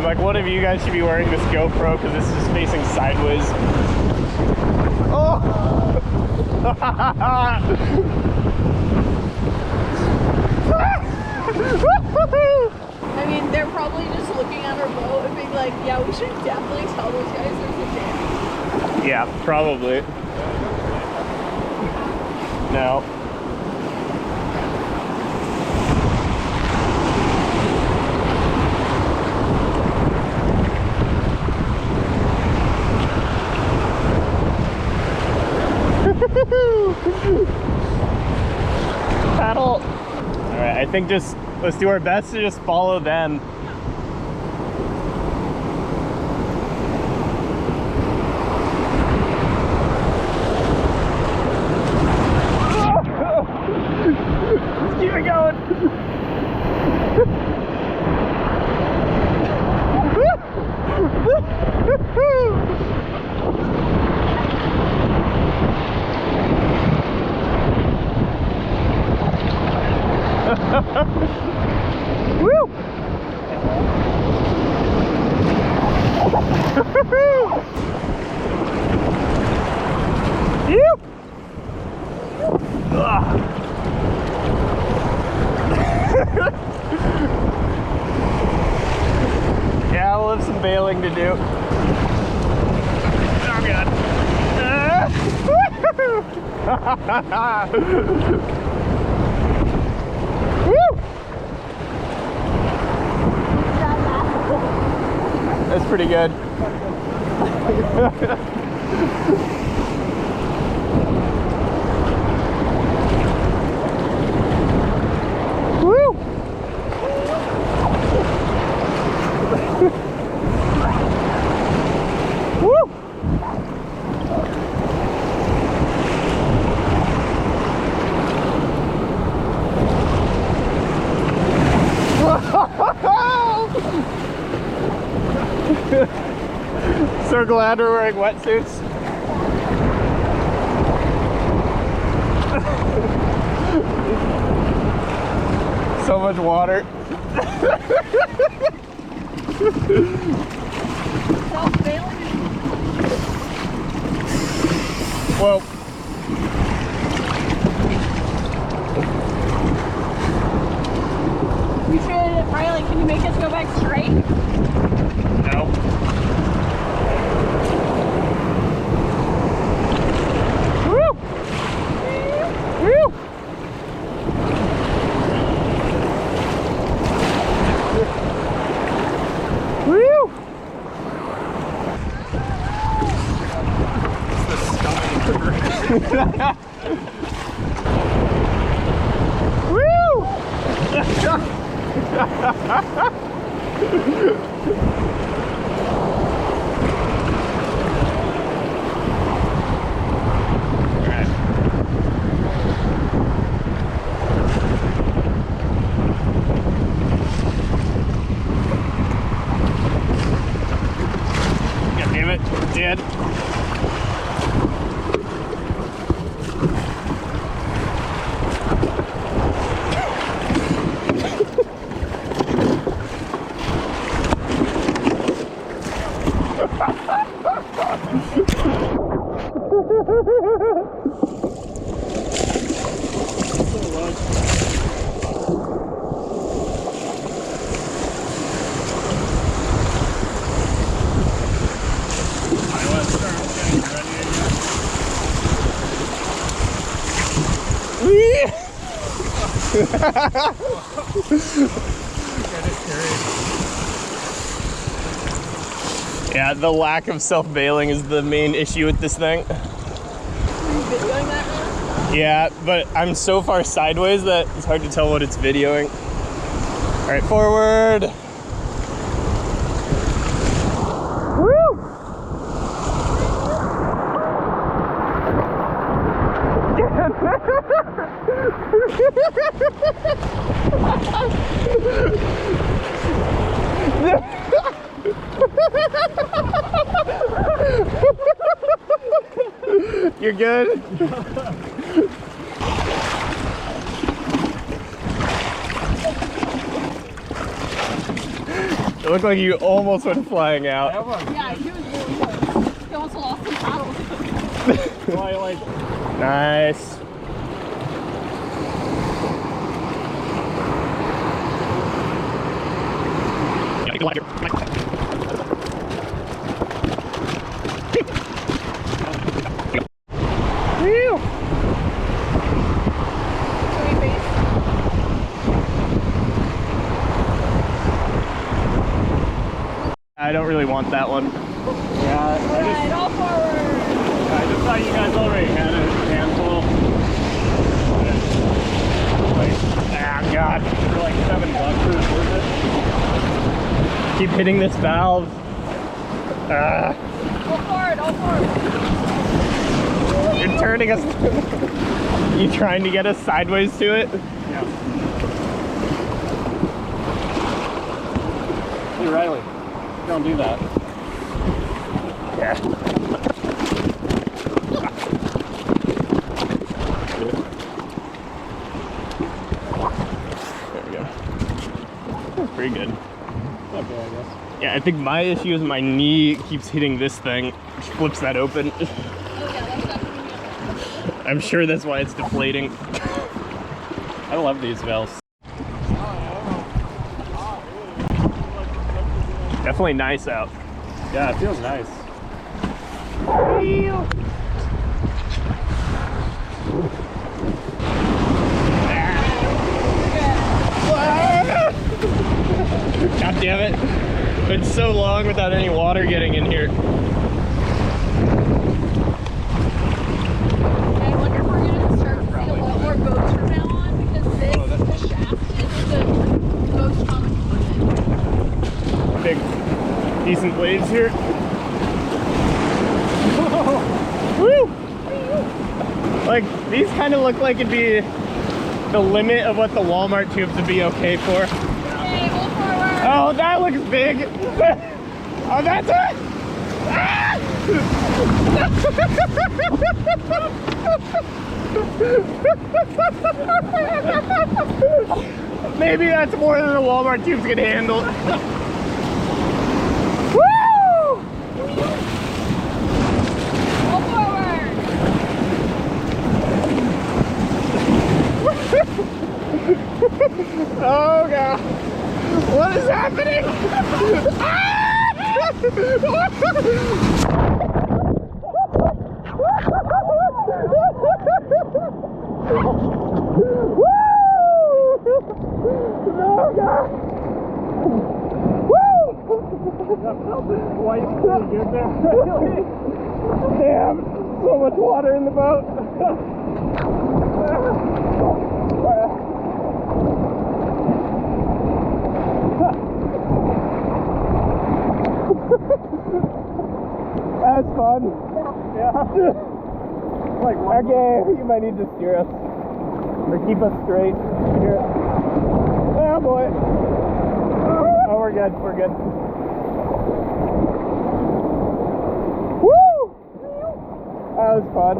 like, one of you guys should be wearing this GoPro because this is facing sideways. Oh! I mean, they're probably just looking at our boat and being like, yeah, we should definitely tell those guys there's a dam. Yeah, probably. No. Paddle. All right, I think just let's do our best to just follow them. Just keep it going. Woo! You! Yeah, we'll have some bailing to do. Oh god. Woo! That's pretty good. Woo! Woo! So glad we're wearing wetsuits. So much water. Whoa. We should, Riley, can you make us go back straight? No. Woo! Woo! Woo! It's the stomach. Woo! God damn it, dead. Yeah, the lack of self-bailing is the main issue with this thing. Are you videoing that now? Yeah, but I'm so far sideways that it's hard to tell what it's videoing. All right, forward. Woo! You're good? looked like you almost went flying out. Yeah, he was really close. He almost lost some paddles. Nice. Whew. I don't really want that one. Yeah, Alright, all forward. I just thought you guys already had a handful. Like, ah, God, for like $7, is it worth it? Keep hitting this valve. Ah. All forward, all forward. You're turning us. You trying to get us sideways to it? Yeah. Hey, Riley. Don't do that. Yeah. There we go. That's pretty good. Okay, I guess. Yeah, I think my issue is my knee keeps hitting this thing, which flips that open. Oh yeah, that's definitely good. I'm sure that's why it's deflating. I love these valves. Definitely nice out. Yeah, it feels nice. God damn it. It's been so long without any water getting in here. I wonder if we're gonna start to see a lot more boats from now on because this, the shaft is the most common equipment. Big, decent waves here. Woo! Like, these kind of look like it'd be the limit of what the Walmart tubes would be okay for. Okay, all forward. Oh, that looks big. Oh, that's it. Ah! Maybe that's more than the Walmart tubes can handle. Woo! All forward. Oh God! What is happening? Oh God! Why you pretty good there? Damn! So much water in the boat. That's fun. Yeah. Like one Okay, you might need to steer us. Or keep us straight. Here. Oh boy. Oh, we're good. We're good. Woo! That was fun.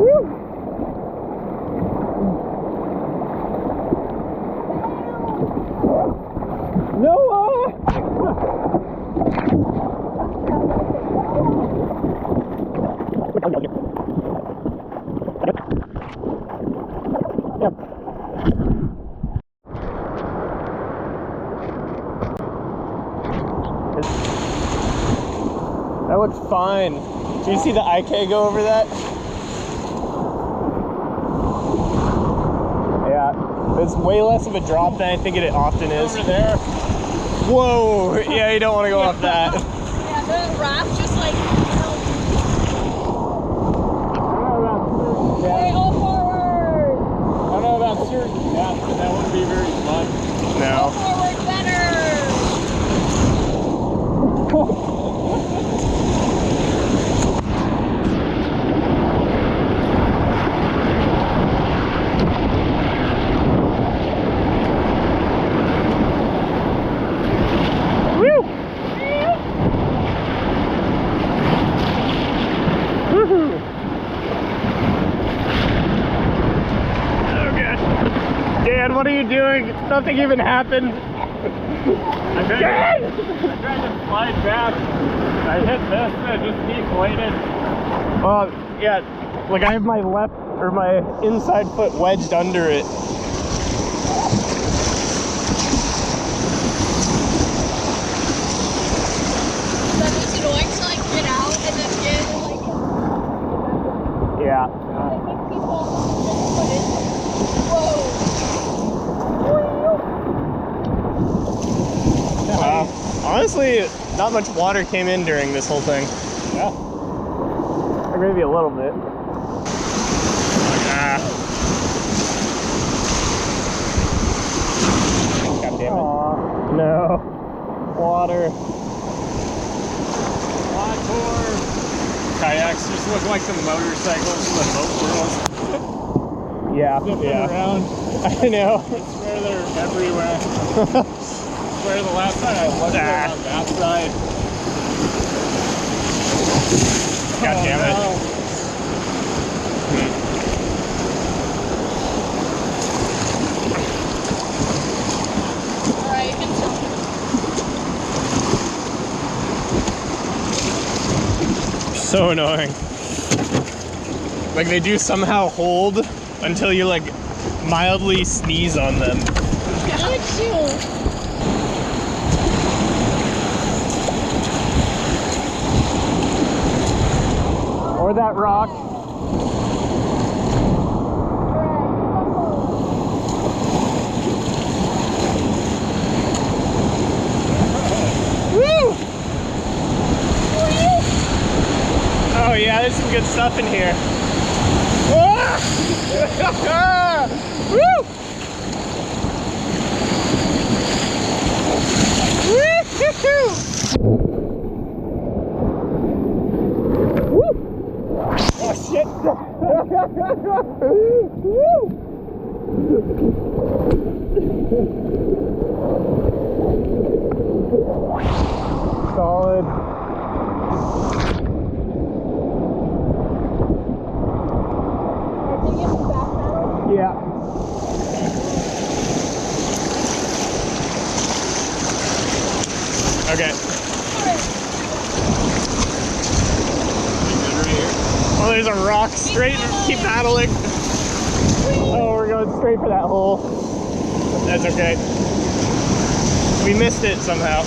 Woo! Noah! That looks fine. Do you see the IK go over that? Yeah, it's way less of a drop than I think it often is. over there. Whoa! Yeah, you don't want to go off that. Yeah, the raft just like. Okay, all forward. I don't know about certain cats, but that wouldn't be very fun. All No. forward better. Woo! Woohoo! Oh God. Dan, what are you doing? Nothing even happened. I tried to slide back. I hit this and it just deflated. Well, yeah, like I have my left or my inside foot wedged under it. That is annoying to like get out and then get like. Yeah. I think people put it. Whoa. Honestly, not much water came in during this whole thing. Yeah. Or maybe a little bit. God damn it. Aww. No. Water. Encore. Kayaks just look like the motorcycles in the boat world. Yeah. Zipping Yeah. around. I know. I swear they're everywhere. I swear the last time I looked on that side. God damn it. No. Alright, you can tell. So annoying. Like they do somehow hold until you like mildly sneeze on them. Got you. Or that rock. Woo! Oh yeah, there's some good stuff in here. Woo! Oh shit! Solid. Yeah. Okay. Oh, there's a rock straight. Keep paddling. Oh, we're going straight for that hole. That's okay. We missed it somehow.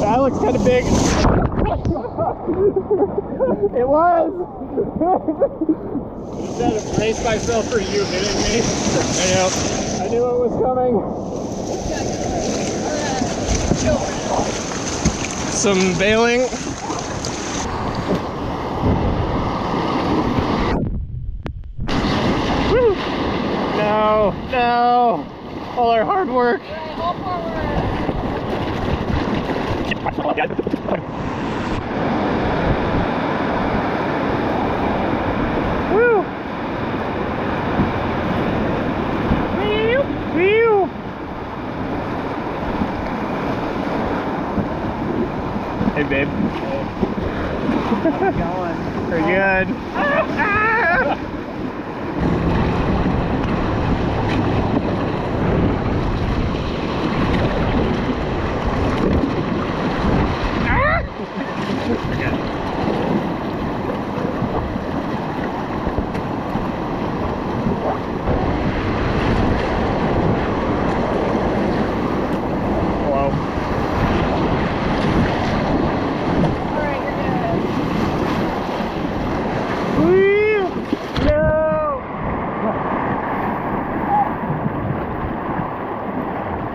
That looks kind of big. It was. Just had to brace myself for you hitting me. I know. I knew it was coming. Some bailing. Woo! No, no. All our hard work. All forward. Woo! Whew! Whew! Hey, babe. How's it going? Pretty good.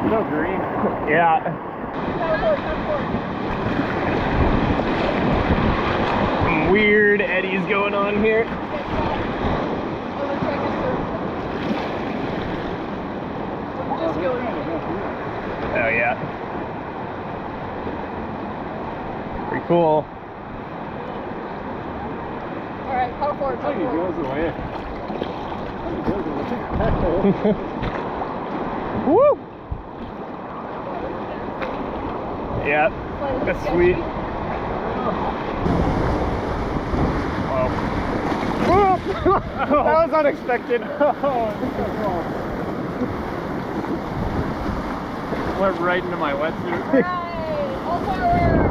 So green. Yeah. Some weird eddies going on here. Oh yeah. Pretty cool. Alright, power forward, Oh, power he forward. goes away. Woo! Yeah, that's sweet. Wow. That was unexpected. went right into my wetsuit. Alright, all forward.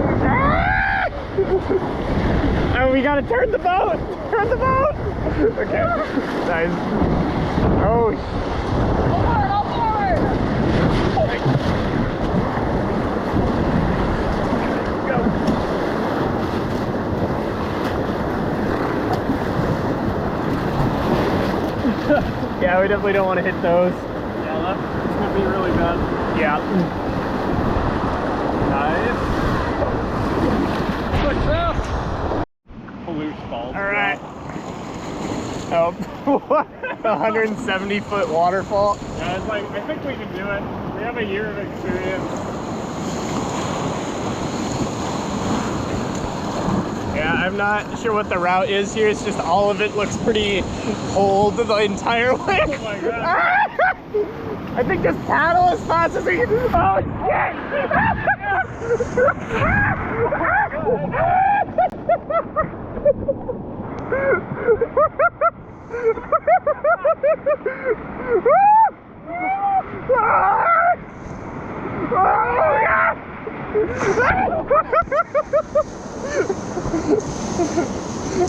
Oh, we gotta turn the boat! Turn the boat! Okay, nice. Oh, All forward. go. Yeah, we definitely don't want to hit those. Yeah, that's gonna be really bad. Yeah. Nice. Success! Loose balls. All right. Oh, what? 170-foot waterfall. Yeah, it's like, I think we can do it. We have a year of experience. Yeah, I'm not sure what the route is here. It's just all of it looks pretty cold the entire way. Oh my god. I think just paddle as fast as we can. Oh,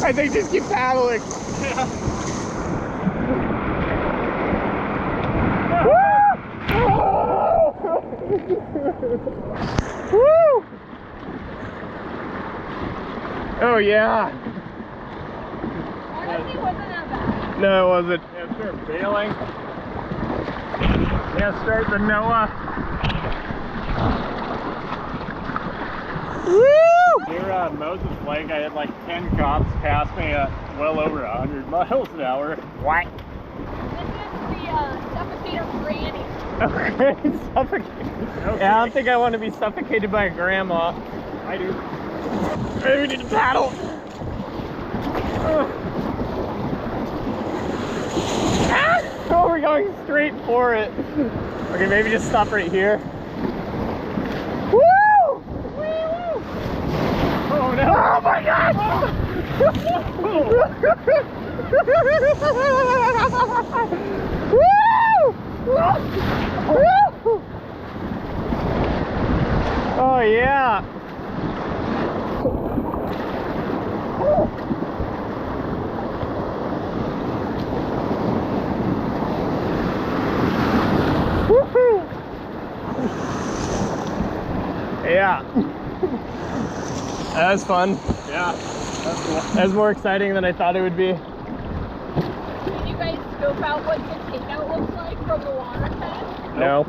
I think just keep paddling. Woo! Oh yeah. Honestly, wasn't that bad. No, it wasn't. Yeah, start bailing. Yeah, start the Noah. Woo! Near Moses Lake, I had like 10 cops pass me at well over 100 miles an hour. What? This is the suffocator granny. Okay, suffocate. Okay. Yeah, I don't think I want to be suffocated by a grandma. I do. Maybe we need to paddle. Ah! Oh, we're going straight for it. Okay, maybe just stop right here. Woo! Woo! Oh no! Oh my god! Woo! Woo! Oh yeah! Woohoo! Yeah. That was fun. Yeah, that's cool. That was more exciting than I thought it would be. Did you guys scope out what the takeout looks like from the water tank? No.